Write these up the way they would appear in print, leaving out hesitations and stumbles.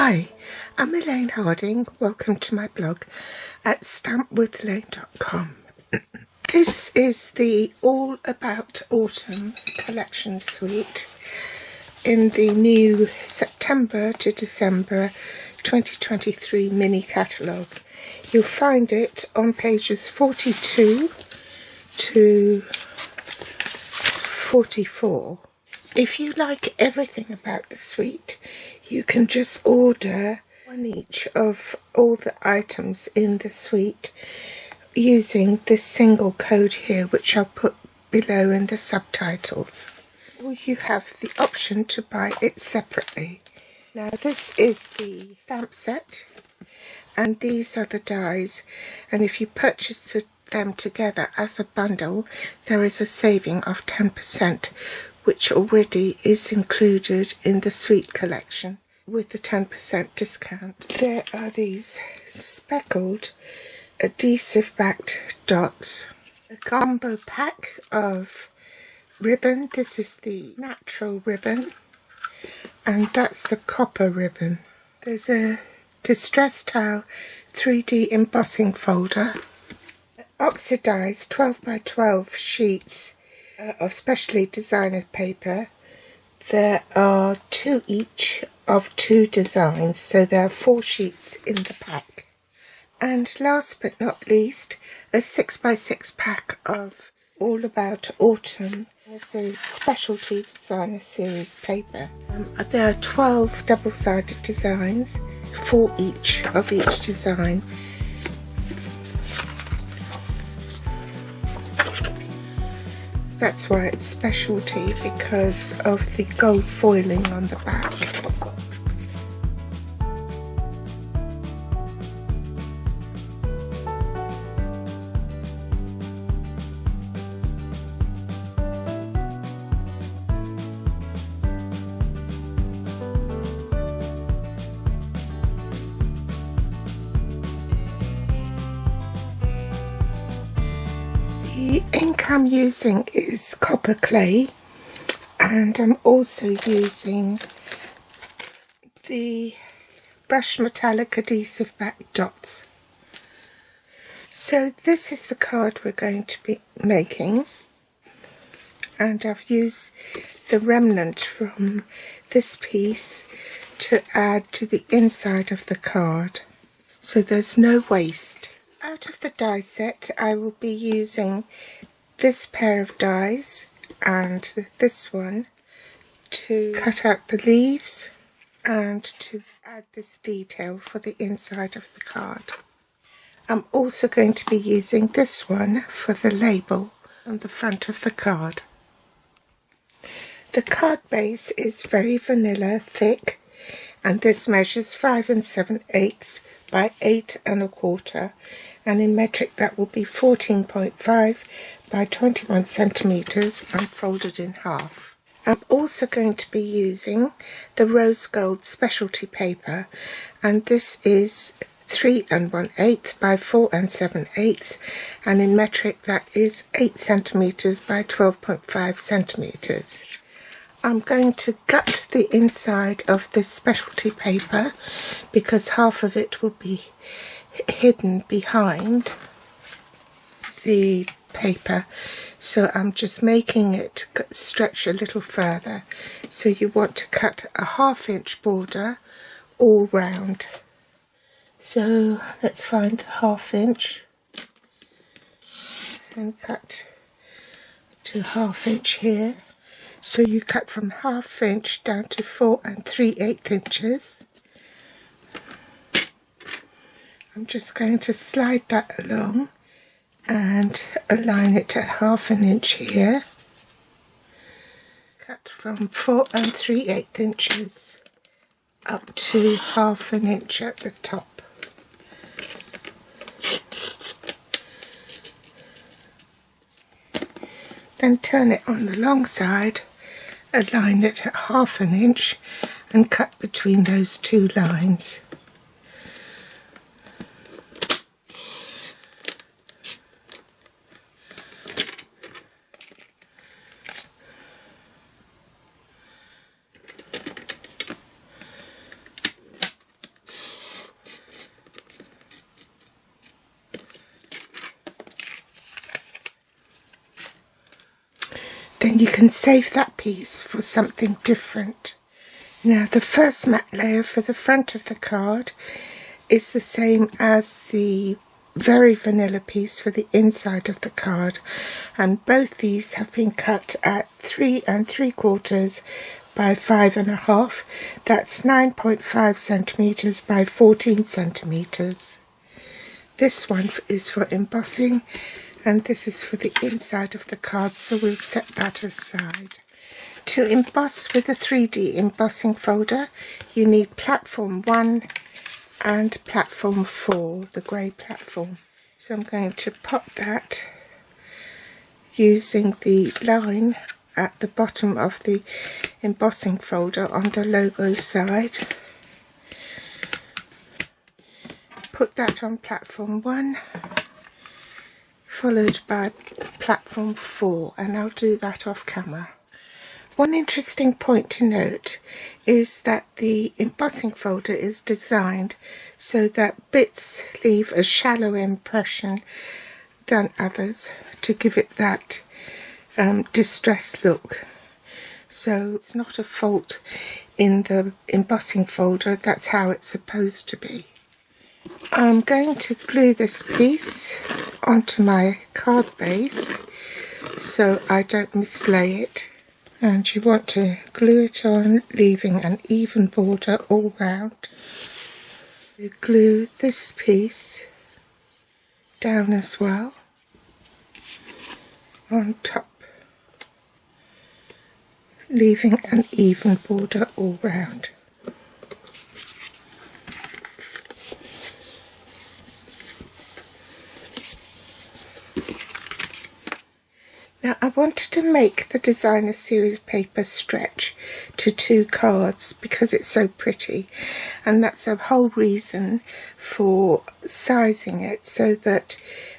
Hi, I'm Elaine Harding. Welcome to my blog at stampwithelaine.com. This is the All About Autumn collection suite in the new September to December 2023 mini catalogue. You'll find it on pages 42 to 44. If you like everything about the suite, you can just order one each of all the items in the suite using this single code here, which I'll put below in the subtitles. Or you have the option to buy it separately. Now this is the stamp set, and these are the dies, and if you purchase them together as a bundle, there is a saving of 10%, which already is included in the suite collection with the 10% discount. There are these speckled adhesive backed dots, a combo pack of ribbon. This is the natural ribbon and that's the copper ribbon. There's a distress tile 3D embossing folder, oxidized 12 by 12 sheets of specially designed paper. There are 2 each of 2 designs, so there are 4 sheets in the pack. And last but not least, a 6 by 6 pack of All About Autumn, also specialty designer series paper. There are 12 double-sided designs, 4 each of each design. That's why it's specialty, because of the gold foiling on the back. The ink I'm using is copper clay, and I'm also using the brush metallic adhesive back dots. So this is the card we're going to be making, and I've used the remnant from this piece to add to the inside of the card, so there's no waste. Out of the die set, I will be using this pair of dies and this one to cut out the leaves and to add this detail for the inside of the card. I'm also going to be using this one for the label on the front of the card. The card base is very vanilla thick, and this measures 5 7/8 by 8 1/4, and in metric that will be 14.5 by 21 centimeters and folded in half. I'm also going to be using the rose gold specialty paper, and this is 3 1/8 by 4 7/8, and in metric that is 8 centimeters by 12.5 centimeters. I'm going to gut the inside of this specialty paper because half of it will be hidden behind the paper, so I'm just making it stretch a little further. So you want to cut a 1/2 inch border all round. So let's find the 1/2 inch and cut to 1/2 inch here. So you cut from 1/2 inch down to 4 3/8 inches. I'm just going to slide that along and align it at 1/2 inch here. Cut from 4 3/8 inches up to 1/2 inch at the top. Then turn it on the long side, align it at 1/2 inch and cut between those 2 lines. then you can save that piece for something different. Now the first matte layer for the front of the card is the same as the very vanilla piece for the inside of the card, and both these have been cut at 3 3/4 by 5.5. That's 9.5 centimeters by 14 centimeters. This one is for embossing and this is for the inside of the card, so we'll set that aside. To emboss with a 3D embossing folder, you need platform 1 and platform 4, the grey platform. So I'm going to pop that using the line at the bottom of the embossing folder on the logo side. Put that on platform 1, followed by platform 4, and I'll do that off camera. One interesting point to note is that the embossing folder is designed so that bits leave a shallow impression than others to give it that distressed look. So it's not a fault in the embossing folder, that's how it's supposed to be. I'm going to glue this piece onto my card base so I don't mislay it. And you want to glue it on, leaving an even border all round. You glue this piece down as well on top, leaving an even border all round. Now I wanted to make the designer series paper stretch to 2 cards because it's so pretty, and that's a whole reason for sizing it so that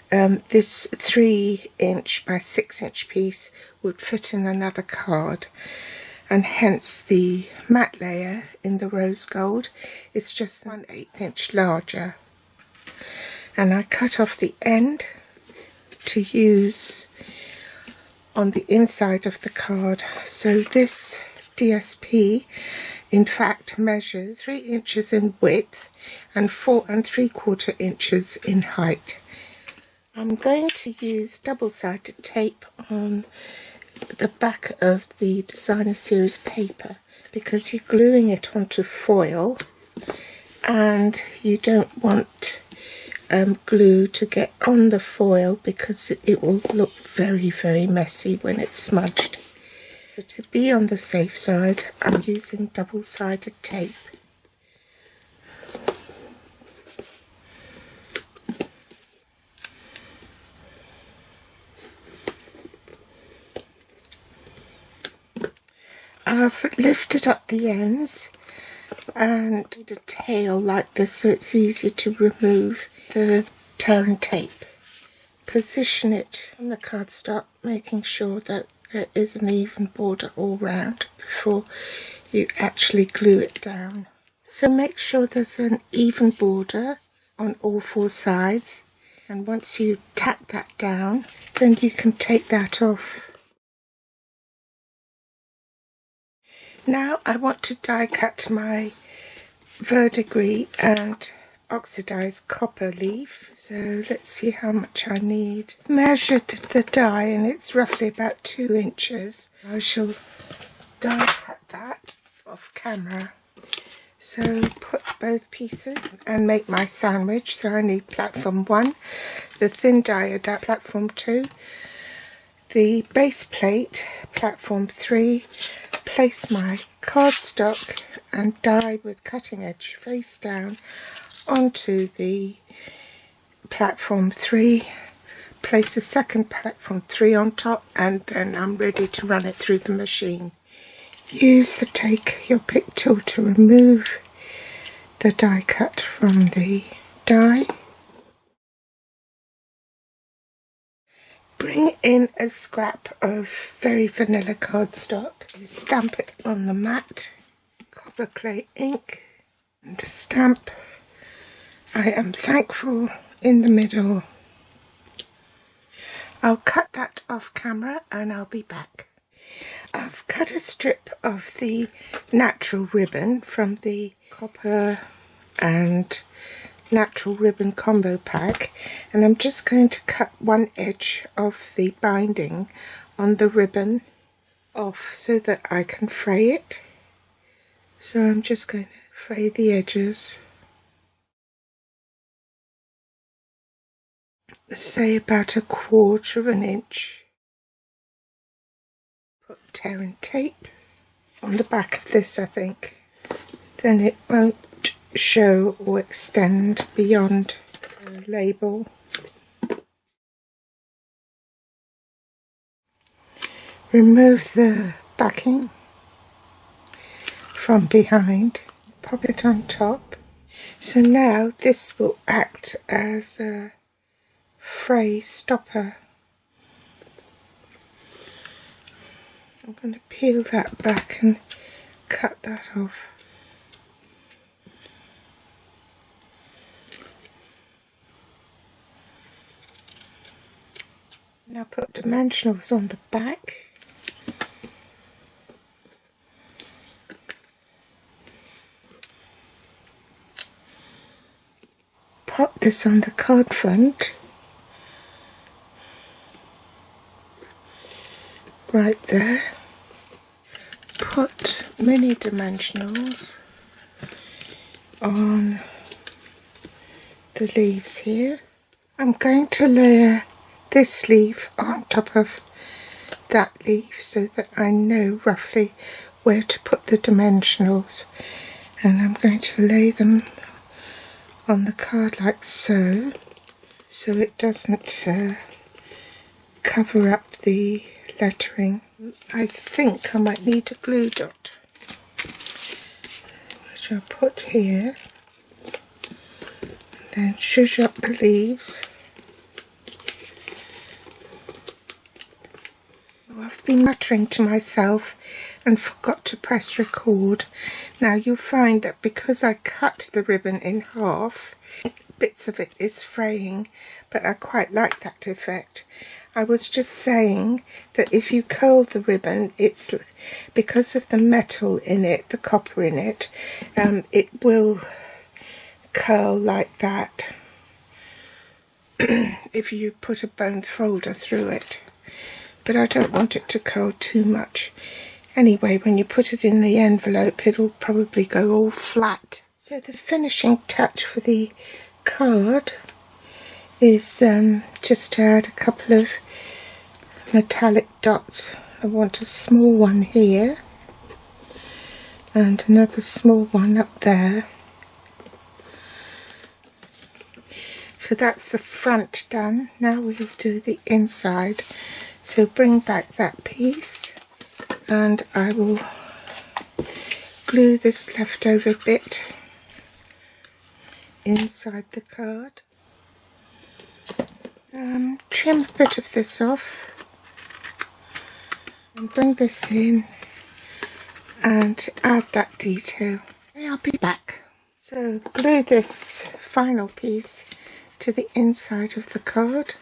this 3" by 6" piece would fit in another card, and hence the matte layer in the rose gold is just 1/8" larger. And I cut off the end to use on the inside of the card. So this DSP in fact measures 3 inches in width and 4 3/4 inches in height. I'm going to use double-sided tape on the back of the designer series paper because you're gluing it onto foil and you don't want glue to get on the foil because it will look very, very messy when it's smudged. So to be on the safe side, I'm using double-sided tape. I've lifted up the ends and did a tail like this so it's easier to remove the tear and tape. Position it on the cardstock, making sure that there is an even border all round before you actually glue it down. So make sure there's an even border on all 4 sides, and once you tack that down then you can take that off. Now I want to die cut my verdigris and oxidized copper leaf, so let's see how much I need. Measured the die and it's roughly about 2 inches. I shall die cut that off camera. So put both pieces and make my sandwich. So I need platform 1, the thin die adapt platform 2, the base plate platform 3, place my cardstock and die with cutting edge face down onto the platform 3, place the second platform 3 on top, and then I'm ready to run it through the machine. Use the take your pick tool to remove the die cut from the die. Bring in a scrap of very vanilla cardstock, stamp it on the mat, copper clay ink, and stamp I am thankful in the middle. I'll cut that off camera and I'll be back. I've cut a strip of the natural ribbon from the copper and natural ribbon combo pack, and I'm just going to cut one edge of the binding on the ribbon off so that I can fray it. So I'm just going to fray the edges, say about 1/4 of an inch. Put tear and tape on the back of this, I think. Then it won't show or extend beyond the label. Remove the backing from behind, pop it on top. So now this will act as a fray stopper. I'm going to peel that back and cut that off. Now put dimensionals on the back. Pop this on the card front, right there. Put mini dimensionals on the leaves here. I'm going to layer this leaf on top of that leaf so that I know roughly where to put the dimensionals, and I'm going to lay them on the card like so it doesn't cover up the lettering. I think I might need a glue dot, which I'll put here, then shush up the leaves. I've been muttering to myself and forgot to press record. Now you'll find that because I cut the ribbon in half, bits of it is fraying, but I quite like that effect. I was just saying that if you curl the ribbon, it's because of the metal in it, the copper in it, it will curl like that if you put a bone folder through it. But I don't want it to curl too much. Anyway, when you put it in the envelope, it'll probably go all flat. So the finishing touch for the card is just to add a couple of metallic dots. I want a small one here and another small one up there. So that's the front done. Now we'll do the inside. So bring back that piece and I will glue this leftover bit inside the card. Trim a bit of this off and bring this in and add that detail. I'll be back. So glue this final piece to the inside of the card.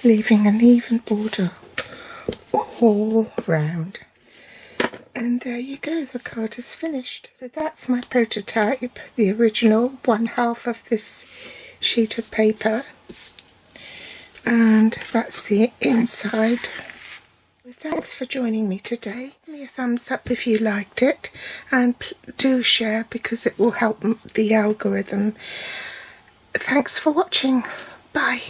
Leaving an even border all round. And there you go, the card is finished. So that's my prototype, the original, 1/2 of this sheet of paper. And that's the inside. Well, thanks for joining me today. Give me a thumbs up if you liked it, and do share because it will help the algorithm. Thanks for watching. Bye.